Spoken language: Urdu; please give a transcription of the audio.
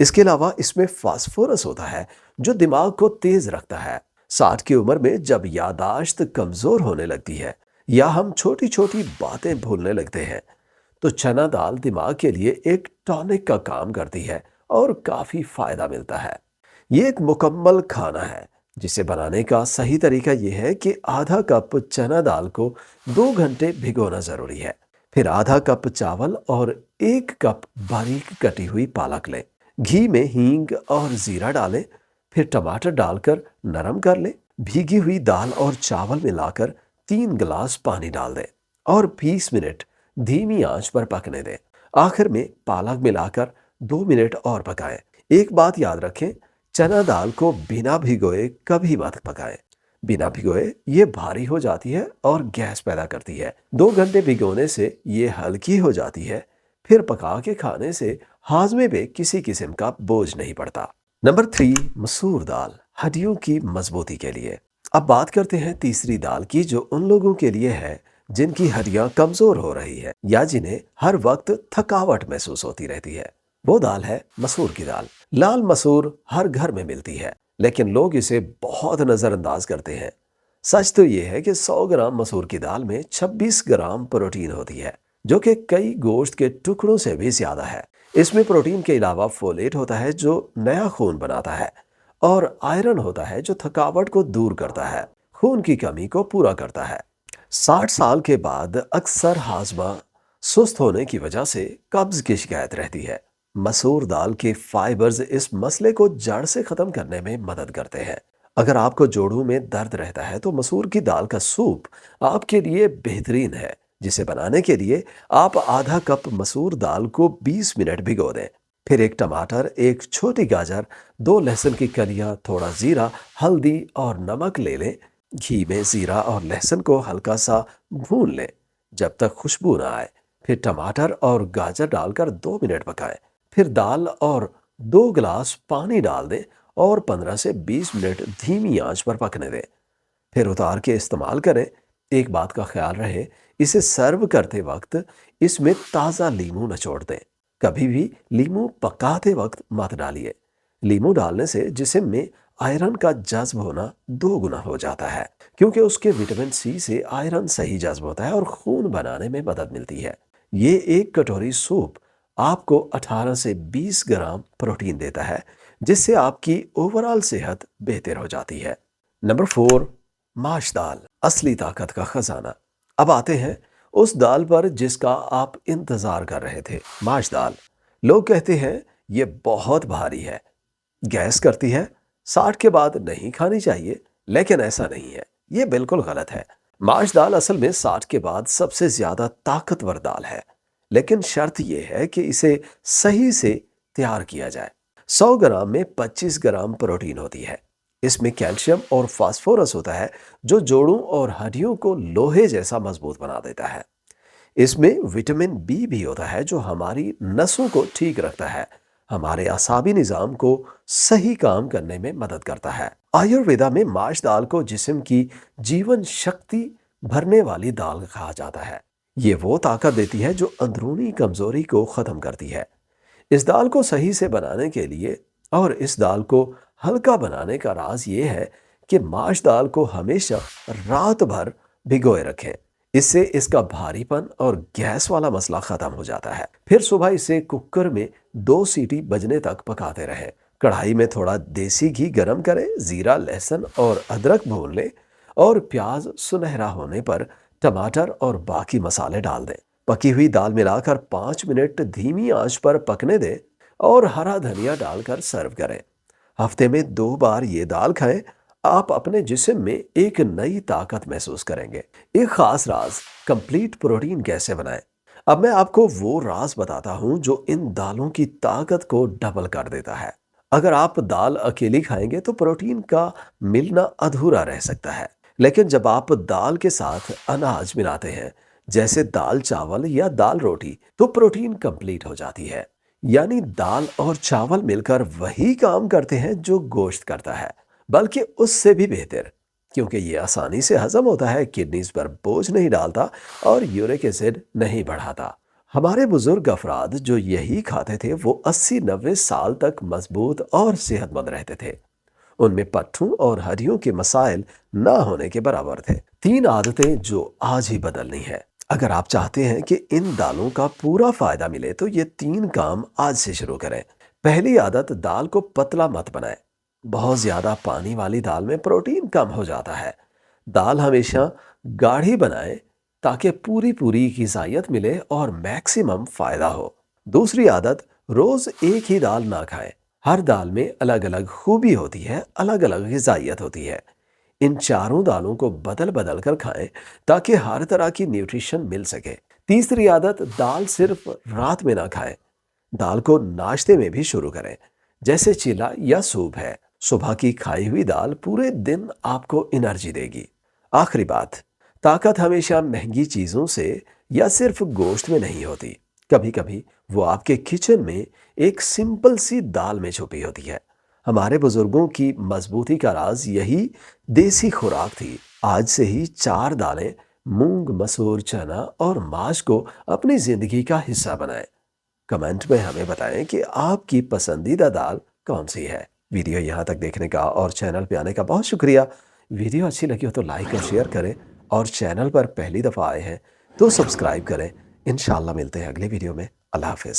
اس کے علاوہ اس میں فاسفورس ہوتا ہے جو دماغ کو تیز رکھتا ہے۔ 60 کی عمر میں جب یادداشت کمزور ہونے لگتی ہے یا ہم چھوٹی چھوٹی باتیں بھولنے لگتے ہیں تو چنا دال دماغ کے لیے ایک ٹانک کا کام کرتی ہے اور کافی فائدہ ملتا ہے۔ یہ ایک مکمل کھانا ہے جسے بنانے کا صحیح طریقہ یہ ہے کہ آدھا کپ چنا دال کو 2 گھنٹے بھگونا ضروری ہے۔ پھر آدھا کپ چاول اور 1 کپ باریک کٹی ہوئی پالک لیں۔ گھی میں ہینگ اور زیرہ ڈالیں، پھر ٹماٹر ڈال کر نرم کر لیں۔ بھیگی ہوئی دال اور چاول ملا کر 3 گلاس پانی ڈال دیں اور 20 منٹ دھیمی آنچ پر پکنے دیں۔ آخر میں پالک ملا کر 2 منٹ اور پکائیں۔ ایک بات یاد رکھیں، چنا دال کو بنا بھگوئے کبھی مت پکائیں۔ بنا بھگوئے یہ بھاری ہو جاتی ہے اور گیس پیدا کرتی ہے۔ 2 گھنٹے بھگونے سے یہ ہلکی ہو جاتی ہے، پھر پکا کے کھانے سے ہاضمے پہ کسی قسم کا بوجھ نہیں پڑتا۔ نمبر 3، مسور دال، ہڈیوں کی مضبوطی کے لیے۔ اب بات کرتے ہیں تیسری دال کی جو ان لوگوں کے لیے ہے جن کی ہڈیاں کمزور ہو رہی ہے یا جنہیں ہر وقت تھکاوٹ محسوس ہوتی رہتی ہے۔ وہ دال ہے مسور کی دال۔ لال مسور ہر گھر میں ملتی ہے لیکن لوگ اسے بہت نظر انداز کرتے ہیں۔ سچ تو یہ ہے کہ 100 گرام مسور کی دال میں 26 گرام پروٹین ہوتی ہے جو کہ کئی گوشت کے ٹکڑوں سے بھی زیادہ ہے۔ اس میں پروٹین کے علاوہ فولیٹ ہوتا ہے جو نیا خون بناتا ہے اور آئرن ہوتا ہے جو تھکاوٹ کو دور کرتا ہے، خون کی کمی کو پورا کرتا ہے۔ 60 سال کے بعد اکثر ہاضمہ سست ہونے کی وجہ سے قبض کی شکایت رہتی ہے۔ مسور دال کے فائبرز اس مسئلے کو جڑ سے ختم کرنے میں مدد کرتے ہیں۔ اگر آپ کو جوڑوں میں درد رہتا ہے تو مسور کی دال کا سوپ آپ کے لیے بہترین ہے، جسے بنانے کے لیے آپ آدھا کپ مسور دال کو 20 منٹ بھگو دیں۔ پھر 1 ٹماٹر، 1 چھوٹی گاجر، 2 لہسن کی کلیاں، تھوڑا زیرہ، ہلدی اور نمک لے لیں۔ گھی میں زیرہ اور لہسن کو ہلکا سا بھون لیں جب تک خوشبو نہ آئے۔ پھر ٹماٹر اور گاجر ڈال کر 2 منٹ پکائیں۔ پھر دال اور 2 گلاس پانی ڈال دیں اور 15 سے 20 منٹ دھیمی آنچ پر پکنے دیں۔ پھر اتار کے استعمال کریں۔ ایک بات کا خیال رہے، اسے سرو کرتے وقت اس میں تازہ لیموں نچوڑ دیں۔ کبھی بھی لیموں پکاتے وقت مت ڈالیے۔ لیموں ڈالنے سے جسم میں آئرن کا جذب ہونا 2 گنا ہو جاتا ہے کیونکہ اس کے وٹامن سی سے آئرن صحیح جذب ہوتا ہے اور خون بنانے میں مدد ملتی ہے۔ یہ 1 کٹوری سوپ آپ کو 18 سے 20 گرام پروٹین دیتا ہے جس سے آپ کی اوورال صحت بہتر ہو جاتی ہے۔ نمبر 4، ماش دال، اصلی طاقت کا خزانہ۔ اب آتے ہیں اس دال پر جس کا آپ انتظار کر رہے تھے، ماش دال۔ لوگ کہتے ہیں یہ بہت بھاری ہے، گیس کرتی ہے، 60 کے بعد نہیں کھانی چاہیے، لیکن ایسا نہیں ہے، یہ بالکل غلط ہے۔ ماش دال اصل میں 60 کے بعد سب سے زیادہ طاقتور دال ہے، لیکن شرط یہ ہے کہ اسے صحیح سے تیار کیا جائے۔ 100 گرام میں 25 گرام پروٹین ہوتی ہے۔ اس میں کیلشیم اور فاسفورس ہوتا ہے جو جوڑوں اور ہڈیوں کو لوہے جیسا مضبوط بنا دیتا ہے۔ اس میں وٹامن بی بھی ہوتا ہے جو ہماری نسوں کو ٹھیک رکھتا ہے، ہمارے اعصابی نظام کو صحیح کام کرنے میں مدد کرتا ہے۔ آیورویدا میں ماش دال کو جسم کی جیون شکتی بھرنے والی دال کہا جاتا ہے۔ یہ وہ طاقت دیتی ہے جو اندرونی کمزوری کو ختم کرتی ہے۔ اس دال کو صحیح سے بنانے کے لیے اور اس دال کو ہلکا بنانے کا راز یہ ہے کہ ماش دال کو ہمیشہ رات بھر بھگوئے رکھیں۔ اس سے اس کا بھاری پن اور گیس والا مسئلہ ختم ہو جاتا ہے۔ پھر صبح اسے کوکر میں 2 سیٹی بجنے تک پکاتے رہیں۔ کڑھائی میں تھوڑا دیسی گھی گرم کریں، زیرہ، لہسن اور ادرک بھون لیں اور پیاز سنہرا ہونے پر ٹماٹر اور باقی مسالے ڈال دیں۔ پکی ہوئی دال ملا کر 5 منٹ دھیمی آنچ پر پکنے دیں اور ہرا دھنیا ڈال کر سرو کریں۔ ہفتے میں 2 بار یہ دال کھائیں، آپ اپنے جسم میں ایک نئی طاقت محسوس کریں گے۔ ایک خاص راز، کمپلیٹ پروٹین کیسے بنائیں؟ اب میں آپ کو وہ راز بتاتا ہوں جو ان دالوں کی طاقت کو ڈبل کر دیتا ہے۔ اگر آپ دال اکیلی کھائیں گے تو پروٹین کا ملنا ادھورا رہ سکتا ہے، لیکن جب آپ دال کے ساتھ اناج ملاتے ہیں جیسے دال چاول یا دال روٹی تو پروٹین کمپلیٹ ہو جاتی ہے۔ یعنی دال اور چاول مل کر وہی کام کرتے ہیں جو گوشت کرتا ہے، بلکہ اس سے بھی بہتر، کیونکہ یہ آسانی سے ہضم ہوتا ہے، کڈنیز پر بوجھ نہیں ڈالتا اور یورک ایسڈ نہیں بڑھاتا ہمارے بزرگ افراد جو یہی کھاتے تھے وہ 80-90 سال تک مضبوط اور صحت مند رہتے تھے۔ ان میں پٹھوں اور ہڈیوں کے مسائل نہ ہونے کے برابر تھے۔ 3 عادتیں جو آج ہی بدلنی ہے۔ اگر آپ چاہتے ہیں کہ ان دالوں کا پورا فائدہ ملے تو یہ 3 کام آج سے شروع کریں۔ پہلی عادت، دال کو پتلا مت بنائیں۔ بہت زیادہ پانی والی دال میں پروٹین کم ہو جاتا ہے۔ دال ہمیشہ گاڑھی بنائیں تاکہ پوری غذائیت ملے اور میکسیمم فائدہ ہو۔ دوسری عادت، روز ایک ہی دال نہ کھائیں۔ ہر دال میں الگ الگ خوبی ہوتی ہے، الگ الگ غذائیت ہوتی ہے۔ ان چاروں دالوں کو بدل بدل کر کھائیں تاکہ ہر طرح کی نیوٹریشن مل سکے۔ تیسری عادت، دال صرف رات میں نہ کھائیں۔ دال کو ناشتے میں بھی شروع کریں، جیسے چیلا یا سوپ ہے۔ صبح کی کھائی ہوئی دال پورے دن آپ کو انرجی دے گی۔ آخری بات، طاقت ہمیشہ مہنگی چیزوں سے یا صرف گوشت میں نہیں ہوتی۔ کبھی کبھی وہ آپ کے کچن میں ایک سمپل سی دال میں چھپی ہوتی ہے۔ ہمارے بزرگوں کی مضبوطی کا راز یہی دیسی خوراک تھی۔ آج سے ہی 4 دالیں، مونگ، مسور، چنا اور ماش کو اپنی زندگی کا حصہ بنائیں۔ کمنٹ میں ہمیں بتائیں کہ آپ کی پسندیدہ دال کون سی ہے۔ ویڈیو یہاں تک دیکھنے کا اور چینل پہ آنے کا بہت شکریہ۔ ویڈیو اچھی لگی ہو تو لائک اور شیئر کریں، اور چینل پر پہلی دفعہ آئے ہیں تو سبسکرائب کریں۔ انشاءاللہ ملتے ہیں اگلے ویڈیو میں۔ اللہ حافظ۔